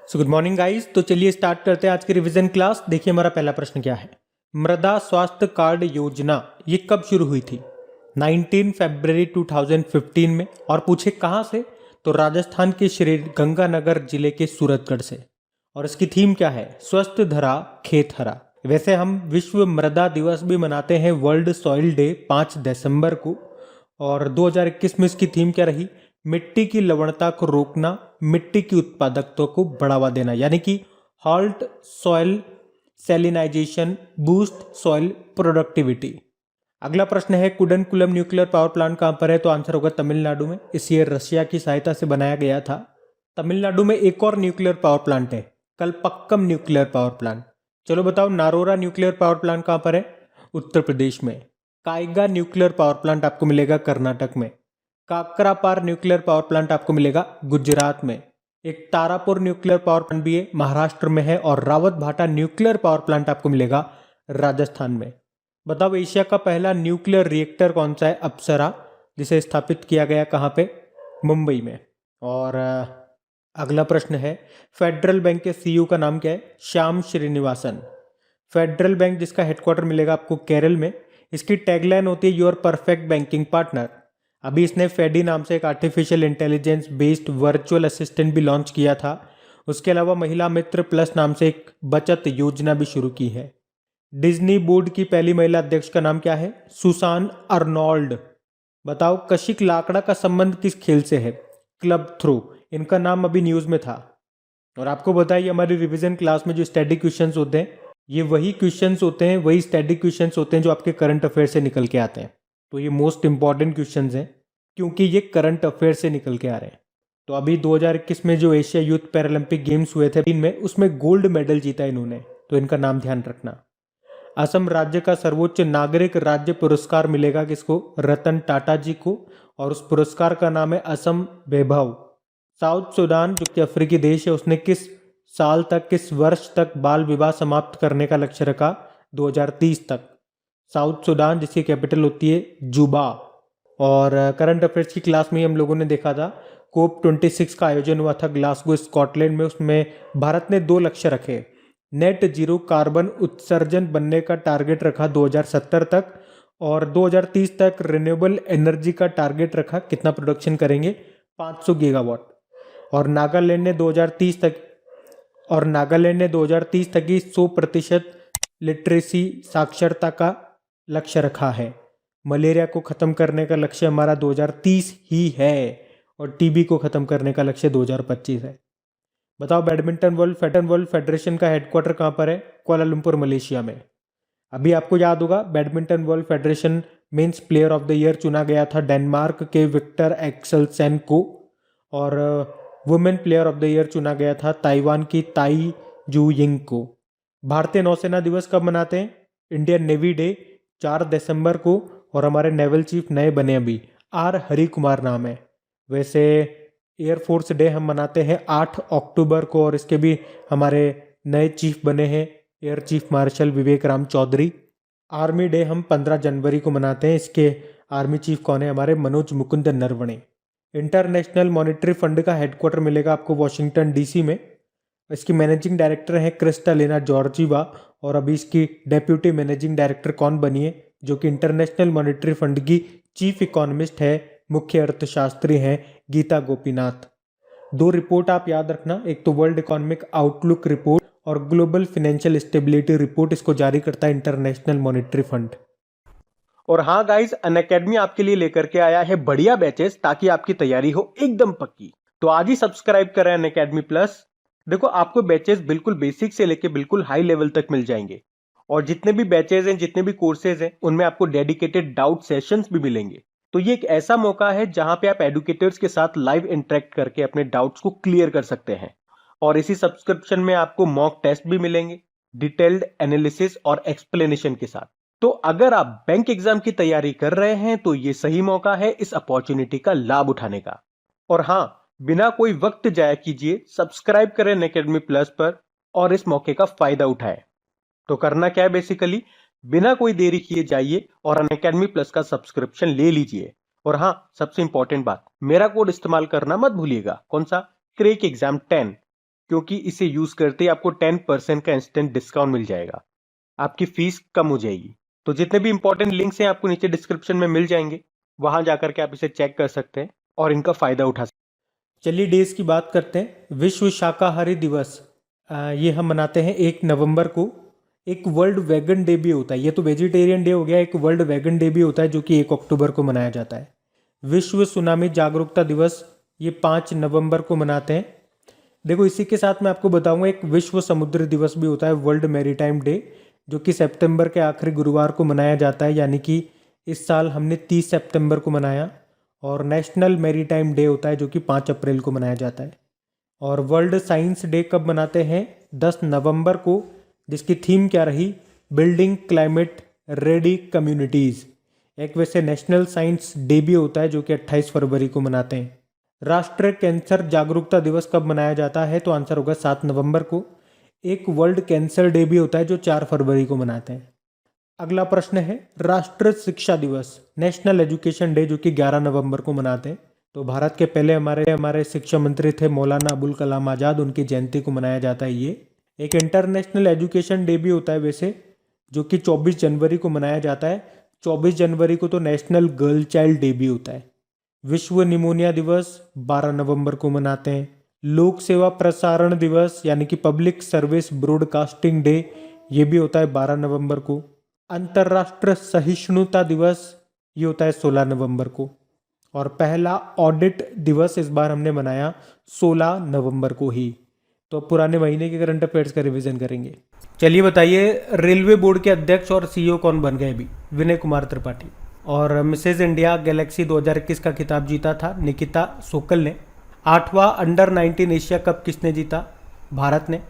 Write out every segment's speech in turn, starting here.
Good morning guys. तो चलिए start करते हैं आज की रिवीजन क्लास। देखिए हमारा पहला प्रश्न क्या है। मृदा स्वास्थ्य कार्ड योजना ये कब शुरू हुई थी? 19 फरवरी 2015 में। और पूछे कहाँ से? तो राजस्थान के श्री गंगानगर जिले के सूरतगढ़ से। और इसकी थीम क्या है? स्वस्थ धरा खेत हरा। वैसे हम विश्व मृदा दिवस भी मनाते हैं, वर्ल्ड सॉइल डे 5 दिसंबर को। और 2021 में इसकी थीम क्या रही? मिट्टी की लवणता को रोकना, मिट्टी की उत्पादकता को बढ़ावा देना, यानी कि halt soil salinisation, boost soil productivity. अगला प्रश्न है, कुडनकुलम न्यूक्लियर पावर प्लांट कहाँ पर है? तो आंसर होगा तमिलनाडु में। इस ईयर रशिया की सहायता से बनाया गया था। तमिलनाडु में एक और न्यूक्लियर पावर प्लांट है, कलपक्कम न्यूक्लियर पावर प्लांट। चलो बताओ, नारोरा न्यूक्लियर पावर प्लांट कहाँ पर है? उत्तर प्रदेश में। काइगा न्यूक्लियर पावर प्लांट आपको मिलेगा कर्नाटक में। काकरापार न्यूक्लियर पावर प्लांट आपको मिलेगा गुजरात में। एक तारापुर न्यूक्लियर पावर प्लांट भी है, महाराष्ट्र में है। और रावत भाटा न्यूक्लियर पावर प्लांट आपको मिलेगा राजस्थान में। बताओ, एशिया का पहला न्यूक्लियर रिएक्टर कौन सा है? अप्सरा, जिसे स्थापित किया गया कहाँ पे? मुंबई में। और अगला प्रश्न है, फेडरल बैंक के सीईओ का नाम क्या है? श्याम श्रीनिवासन। फेडरल बैंक जिसका हेडक्वार्टर मिलेगा आपको केरल में। इसकी टैगलाइन होती है योर परफेक्ट बैंकिंग पार्टनर। अभी इसने फेडी नाम से एक artificial intelligence based virtual assistant भी लॉन्च किया था। उसके अलावा महिला मित्र प्लस नाम से एक बचत योजना भी शुरू की है। डिज्नी बोर्ड की पहली महिला अध्यक्ष का नाम क्या है? Susan Arnold. बताओ, कशिक लाकड़ा का संबंध किस खेल से है? Club throw. इनका नाम अभी न्यूज में था। और आपको बताइए, हमारी रिवीजन क्लास में जो स्टैटिक क्वेश्चंस होते हैं, ये वही क्वेश्चंस होते हैं, वही स्टैटिक क्वेश्चंस होते हैं जो आपके करंट अफेयर से निकल के आते हैं। तो ये मोस्ट इंपॉर्टेंट क्वेश्चंस हैं क्योंकि ये करंट अफेयर से निकल के आ रहे हैं। तो अभी 2021 में जो एशिया यूथ पैरालंपिक गेम्स हुए थे इनमें, उसमें गोल्ड मेडल जीता इन्होंने, तो इनका नाम ध्यान रखना। असम राज्य का सर्वोच्च नागरिक राज्य पुरस्कार मिलेगा किसको? रतन टाटा जी को। और उस पुरस्कार का नाम है असम वैभव। साउथ सूडान जो कि अफ्रीकी देश है, उसने किस साल तक, किस वर्ष तक बाल विवाह समाप्त करने का लक्ष्य रखा? 2030 तक। साउथ सूडान जिसकी कैपिटल होती है जुबा। और करंट अफेयर्स की क्लास में हम लोगों ने देखा था, कोप 26 का आयोजन हुआ था ग्लासगो स्कॉटलैंड में। उसमें भारत ने 2 लक्ष्य रखे। नेट जीरो कार्बन उत्सर्जन बनने का टारगेट रखा 2070 तक, और 2030 तक रिन्यूएबल एनर्जी का टारगेट रखा। कितना प्रोडक्शन करेंगे? 500 गीगावाट। और नागालैंड ने 2030 तक की 100% लिटरेसी साक्षरता का लक्ष्य रखा है। मलेरिया को खत्म करने का लक्ष्य हमारा 2030 ही है, और टीबी को खत्म करने का लक्ष्य 2025 है। बताओ, बैडमिंटन वर्ल्ड फेडरेशन का हेडक्वार्टर कहाँ पर है? कुआलालंपुर मलेशिया में। अभी आपको याद होगा, badminton world federation men's player of the year चुना गया था डेनमार्क के विक्टर एक्सेलसेन को। और women player of the year चुना गया था ताइवान की ताई जू यिंग को। भारतीय नौसेना दिवस कब मनाते हैं? इंडियन नेवी डे 4 दिसंबर को। और हमारे नेवल चीफ नए बने अभी, आर हरि कुमार नाम है। वैसे एयरफोर्स डे हम मनाते हैं 8 अक्टूबर को, और इसके भी हमारे नए चीफ बने हैं एयर चीफ मार्शल विवेक राम चौधरी। आर्मी डे हम 15 जनवरी को मनाते हैं। इसके आर्मी चीफ कौन है? हमारे Manoj Mukund Naravane. International monetary fund का हेडक्वार्टर मिलेगा आपको वॉशिंगटन डीसी में। इसकी मैनेजिंग डायरेक्टर है क्रिस्टालिना जॉर्जीवा। और अभी इसकी डेप्यूटी मैनेजिंग डायरेक्टर कौन बनी है? जो कि इंटरनेशनल मॉनेटरी फंड की चीफ इकोनॉमिस्ट है, मुख्य अर्थशास्त्री हैं गीता गोपीनाथ। 2 रिपोर्ट आप याद रखना, एक तो वर्ल्ड इकोनॉमिक आउटलुक रिपोर्ट और ग्लोबल फाइनेंशियल स्टेबिलिटी रिपोर्ट। इसको जारी करता है इंटरनेशनल मॉनेटरी फंड। और हाँ गाइस, अनअकैडमी आपके लिए लेकर के आया है बढ़िया बैचेस, ताकि आपकी तैयारी हो एकदम पक्की। तो आज ही सब्सक्राइब करें अनअकैडमी प्लस। देखो, आपको बैचेस बिल्कुल बेसिक से लेके बिल्कुल हाई लेवल तक मिल जाएंगे। और जितने भी बैचेस हैं, जितने भी कोर्सेज हैं, उनमें आपको डेडिकेटेड डाउट सेशंस भी मिलेंगे। तो ये एक ऐसा मौका है जहां पे आप एडुकेटर्स के साथ लाइव इंटरेक्ट करके अपने डाउट्स को क्लियर कर सकते हैं। और इसी सब्सक्रिप्शन में आपको मॉक टेस्ट भी मिलेंगे, डिटेल्ड एनालिसिस और एक्सप्लेनेशन के साथ। तो अगर आप बैंक एग्जाम की तैयारी कर रहे हैं तो ये सही मौका है इस अपॉर्चुनिटी का लाभ उठाने का। और हां, बिना कोई वक्त जाया कीजिए, सब्सक्राइब करें अनअकैडमी प्लस पर और इस मौके का फायदा उठाएं। तो करना क्या है? बेसिकली बिना कोई देरी किए जाइए और अनअकैडमी प्लस का सब्सक्रिप्शन ले लीजिए। और हां, सबसे इंपॉर्टेंट बात, मेरा कोड इस्तेमाल करना मत भूलिएगा। कौन सा? Crack exam 10। क्योंकि इसे यूज करते ही आपको 10% का इंस्टेंट डिस्काउंट मिल जाएगा, आपकी फीस कम हो जाएगी। तो जितने भी इंपॉर्टेंट लिंक्स हैं आपको नीचे डिस्क्रिप्शन में मिल जाएंगे, वहां जाकर के आप इसे चेक कर सकते हैं और इनका फायदा उठा सकते हैं। चलिए डेज की बात करते हैं। विश्व शाकाहारी दिवस ये हम मनाते हैं 1 नवंबर को। एक वर्ल्ड वेगन डे भी होता है, ये तो वेजिटेरियन डे हो गया, एक वर्ल्ड वेगन डे भी होता है जो कि 1 अक्टूबर को मनाया जाता है। विश्व सुनामी जागरूकता दिवस ये 5 नवंबर को मनाते हैं। देखो इसी के साथ मैं आपको बताऊंगा एक विश्व समुद्र दिवस भी होता है, वर्ल्ड मैरीटाइम डे, जो कि सितंबर के आखिरी गुरुवार को मनाया जाता है, यानी कि इस साल हमने 30 सितंबर को मनाया। और नेशनल मैरीटाइम डे होता है जो कि 5 अप्रैल को मनाया जाता है। और वर्ल्ड साइंस डे कब मनाते हैं? 10 नवंबर को, जिसकी थीम क्या रही? Building climate ready communities. एक वैसे नेशनल साइंस डे भी होता है जो कि 28 फरवरी को मनाते हैं। राष्ट्रीय कैंसर जागरूकता दिवस कब मनाया जाता है? तो आंसर होगा 7 नवंबर को। एक वर्ल्ड कैंसर डे भी होता है जो 4 फरवरी को मनाते हैं। अगला प्रश्न है राष्ट्रीय शिक्षा दिवस, नेशनल एजुकेशन डे, जो कि 11 नवंबर को मनाते हैं। तो भारत के पहले हमारे शिक्षा मंत्री थे मौलाना अबुल कलाम आज़ाद, उनकी जयंती को मनाया जाता है ये। एक इंटरनेशनल एजुकेशन डे भी होता है वैसे, जो कि 24 जनवरी को मनाया जाता है। 24 जनवरी को तो नेशनल गर्ल चाइल्ड डे भी होता है। विश्व निमोनिया दिवस 12 नवंबर को मनाते हैं। लोक सेवा प्रसारण दिवस यानी कि पब्लिक सर्विस ब्रॉडकास्टिंग डे, ये भी होता है 12 नवंबर को। अंतर्राष्ट्रीय सहिष्णुता दिवस ये होता है 16 नवंबर को। और पहला ऑडिट दिवस इस बार हमने मनाया 16 नवंबर को ही। तो पुराने महीने के करंट अफेयर्स का रिवीजन करेंगे। चलिए बताइए, रेलवे बोर्ड के अध्यक्ष और सीईओ कौन बन गए अभी? विनय कुमार त्रिपाठी। और मिसेज इंडिया गैलेक्सी 2021 का खिताब जीता था निकिता सोकल ने। 8वां अंडर 19 एशिया कप किसने जीता? भारत ने।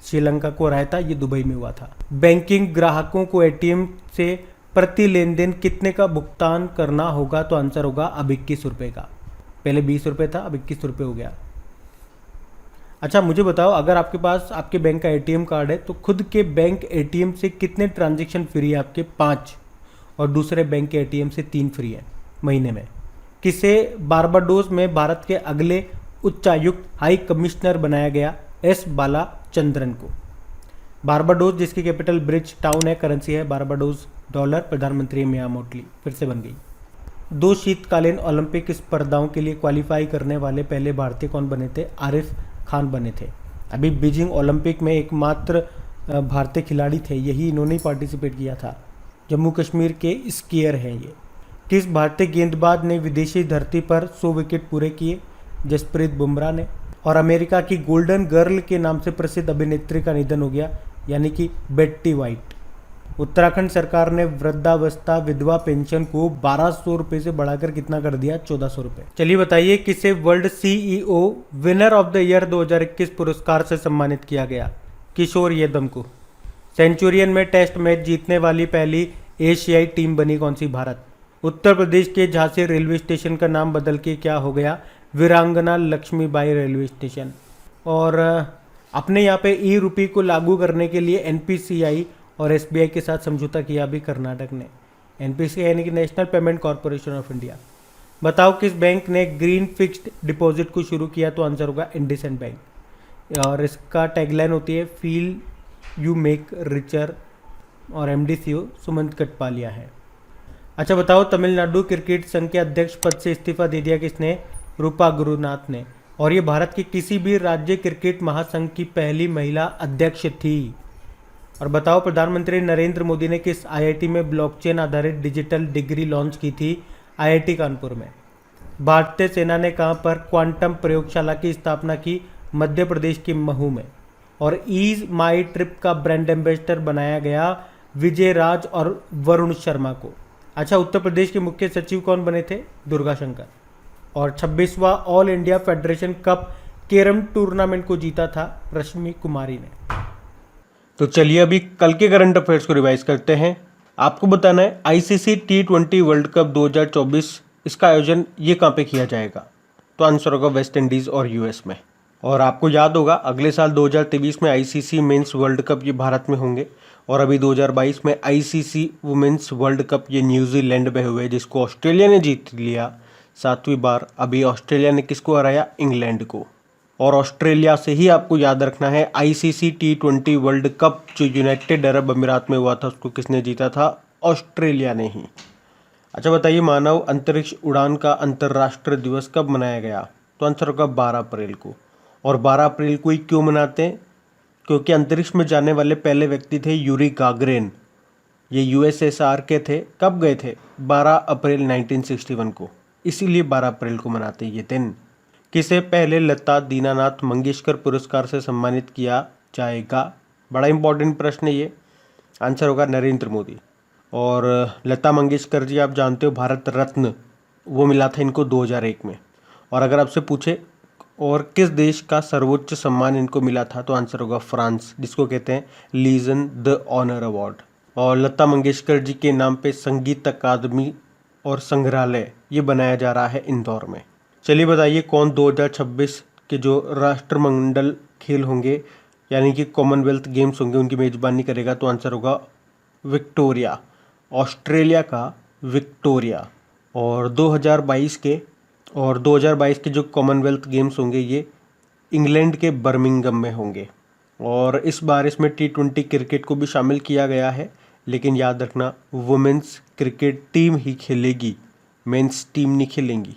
श्रीलंका को हराया था, ये दुबई में हुआ था। बैंकिंग ग्राहकों को एटीएम से प्रति लेन देन कितने का भुगतान करना होगा? तो आंसर होगा अब 21 रुपये का। पहले 20 रुपये था, अब 21 रुपये हो गया। अच्छा मुझे बताओ, अगर आपके पास आपके बैंक का एटीएम कार्ड है तो खुद के बैंक एटीएम से कितने ट्रांजैक्शन फ्री है आपके? 5। और दूसरे बैंक के एटीएम से 3 फ्री है महीने में। किसे बारबाडोस में भारत के अगले उच्चायुक्त हाई कमिश्नर बनाया गया? एस बालाचंद्रन को। बारबाडोस जिसकी कैपिटल ब्रिज टाउन है, करेंसी है बारबाडोस डॉलर, प्रधानमंत्री मिया मोटली, फिर से बन गई। 2 शीतकालीन ओलंपिक स्पर्धाओं के लिए क्वालिफाई करने वाले पहले भारतीय कौन बने थे? आरिफ खान बने थे। अभी बीजिंग ओलंपिक में एकमात्र भारतीय खिलाड़ी थे, यही इन्होंने ही पार्टिसिपेट किया था। जम्मू कश्मीर के स्कीयर हैं ये। किस भारतीय गेंदबाज ने विदेशी धरती पर 100 विकेट पूरे किए? जसप्रीत बुमराह ने। और अमेरिका की गोल्डन गर्ल के नाम से प्रसिद्ध अभिनेत्री का निधन हो गया, यानी कि बेट्टी वाइट। उत्तराखंड सरकार ने वृद्धावस्था विधवा पेंशन को 1200 रुपये से बढ़ाकर कितना कर दिया? 1400 रुपये। चलिए बताइए, किसे world CEO winner of the year 2021 पुरस्कार से सम्मानित किया गया? किशोर यादव को। सेंचुरियन में टेस्ट मैच जीतने वाली पहली एशियाई टीम बनी कौन सी? भारत। उत्तर प्रदेश के झांसी रेलवे स्टेशन का नाम बदल के क्या हो गया? वीरांगना लक्ष्मीबाई रेलवे स्टेशन। और अपने यहाँ पे ई रूपी को लागू करने के लिए एनपीसीआई और एसबीआई के साथ समझौता किया भी कर्नाटक ने। एनपीसीआई यानी कि national payment corporation of India. बताओ किस बैंक ने ग्रीन फिक्स्ड डिपॉजिट को शुरू किया? तो आंसर होगा इंडसइंड बैंक। और इसका टैगलाइन होती है फील यू मेक रिचर, और एमडी सीईओ सुमंत कटपालिया है। अच्छा बताओ, तमिलनाडु क्रिकेट संघ के अध्यक्ष पद से इस्तीफा दे दिया किसने? रूपा गुरुनाथ ने। और ये भारत के किसी भी राज्य क्रिकेट महासंघ की पहली महिला अध्यक्ष थी। और बताओ, प्रधानमंत्री नरेंद्र मोदी ने किस आईआईटी में ब्लॉकचेन आधारित डिजिटल डिग्री लॉन्च की थी? आईआईटी कानपुर में। भारतीय सेना ने कहां पर क्वांटम प्रयोगशाला की स्थापना की? मध्य प्रदेश के महू में। और ईज माई ट्रिप का ब्रांड एम्बेसडर बनाया गया विजय राज और वरुण शर्मा को। अच्छा, उत्तर प्रदेश के मुख्य सचिव कौन बने थे? दुर्गा शंकर। और 26वां all India federation cup carrom tournament को जीता था रश्मि कुमारी ने। तो चलिए अभी कल के करंट अफेयर्स को रिवाइज करते हैं। आपको बताना है आईसीसी T20 वर्ल्ड कप 2024, इसका आयोजन ये कहाँ पे किया जाएगा? तो आंसर होगा वेस्ट इंडीज़ और यूएस में। और आपको याद होगा अगले साल 2023 में आईसीसी मेंस वर्ल्ड कप ये भारत में होंगे। और अभी 2022 में आईसीसी वुमेन्स वर्ल्ड कप ये न्यूजीलैंड में हुए, जिसको ऑस्ट्रेलिया ने जीत लिया 7वीं बार। अभी ऑस्ट्रेलिया ने किसको हराया? इंग्लैंड को। और ऑस्ट्रेलिया से ही आपको याद रखना है। ICC T20 वर्ल्ड कप जो यूनाइटेड अरब अमीरात में हुआ था उसको किसने जीता था? ऑस्ट्रेलिया ने ही। अच्छा बताइए, मानव अंतरिक्ष उड़ान का अंतर्राष्ट्रीय दिवस कब मनाया गया? तो आंसर होगा 12 अप्रैल को। और 12 अप्रैल को ही क्यों मनाते हैं? क्योंकि अंतरिक्ष में जाने वाले पहले व्यक्ति थे यूरी गागरिन। ये USSR के थे। कब गए थे? 12 अप्रैल 1961 को। इसीलिए 12 अप्रैल को मनाते हैं ये दिन। किसे पहले लता दीनानाथ मंगेशकर पुरस्कार से सम्मानित किया जाएगा? बड़ा इंपॉर्टेंट प्रश्न है ये। आंसर होगा नरेंद्र मोदी। और लता मंगेशकर जी आप जानते हो भारत रत्न वो मिला था इनको 2001 में। और अगर आपसे पूछे और किस देश का सर्वोच्च सम्मान इनको मिला था तो आंसर होगा फ्रांस, जिसको कहते हैं लीजन द ऑनर अवार्ड। और लता मंगेशकर जी के नाम पे संगीत अकादमी और संग्रहालय ये बनाया जा रहा है इंदौर में। चलिए बताइए, कौन 2026 के जो राष्ट्रमंडल खेल होंगे यानी कि कॉमनवेल्थ गेम्स होंगे उनकी मेजबानी करेगा? तो आंसर होगा विक्टोरिया, ऑस्ट्रेलिया का विक्टोरिया। और 2022 के जो कॉमनवेल्थ गेम्स होंगे ये इंग्लैंड के बर्मिंघम में होंगे। और इस बार इसमें T20 क्रिकेट को भी शामिल किया गया है, लेकिन याद रखना वुमेन्स क्रिकेट टीम ही खेलेगी, मेंस टीम नहीं खेलेंगी।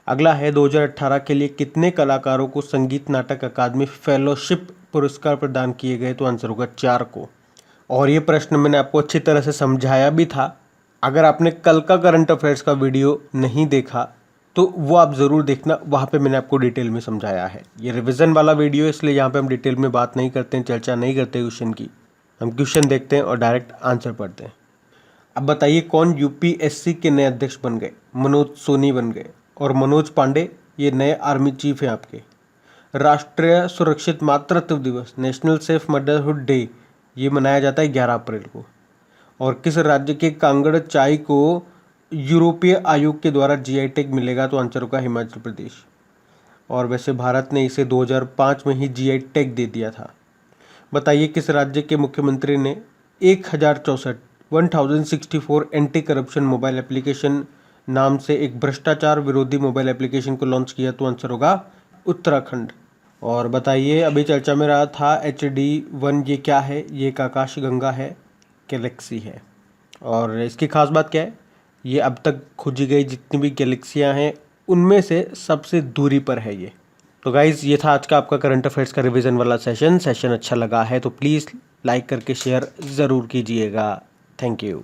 अगला है 2018 के लिए कितने कलाकारों को संगीत नाटक अकादमी फेलोशिप पुरस्कार प्रदान किए गए? तो आंसर होगा 4 को। और ये प्रश्न मैंने आपको अच्छी तरह से समझाया भी था। अगर आपने कल का करंट अफेयर्स का वीडियो नहीं देखा तो वो आप ज़रूर देखना, वहाँ पे मैंने आपको डिटेल में समझाया है। ये रिवीजन वाला वीडियो इसलिए यहाँ पे हम डिटेल में बात नहीं करते हैं, चर्चा नहीं करते क्वेश्चन की। हम क्वेश्चन देखते हैं और डायरेक्ट आंसर पढ़ते हैं। अब बताइए, कौन UPSC के नए अध्यक्ष बन गए? मनोज सोनी बन गए। और मनोज पांडे ये नए आर्मी चीफ हैं आपके। राष्ट्रीय सुरक्षित मातृत्व दिवस, नेशनल सेफ मदरहुड डे, ये मनाया जाता है 11 अप्रैल को। और किस राज्य के कांगड़ चाय को यूरोपीय आयोग के द्वारा GI टैग मिलेगा? तो आंसर होगा हिमाचल प्रदेश। और वैसे भारत ने इसे 2005 में ही GI टैग दे दिया था। बताइए, किस राज्य के मुख्यमंत्री ने 1064 एंटी करप्शन मोबाइल एप्लीकेशन नाम से एक भ्रष्टाचार विरोधी मोबाइल एप्लीकेशन को लॉन्च किया? तो आंसर होगा उत्तराखंड। और बताइए, अभी चर्चा में रहा था HD1, ये क्या है? ये एक आकाशगंगा है, गैलेक्सी है। और इसकी खास बात क्या है? ये अब तक खोजी गई जितनी भी गैलेक्सियाँ हैं उनमें से सबसे दूरी पर है ये। तो गाइज़, ये था आज का आपका करंट अफेयर्स का रिवीजन वाला सेशन अच्छा लगा है तो प्लीज़ लाइक करके शेयर ज़रूर कीजिएगा। Thank you.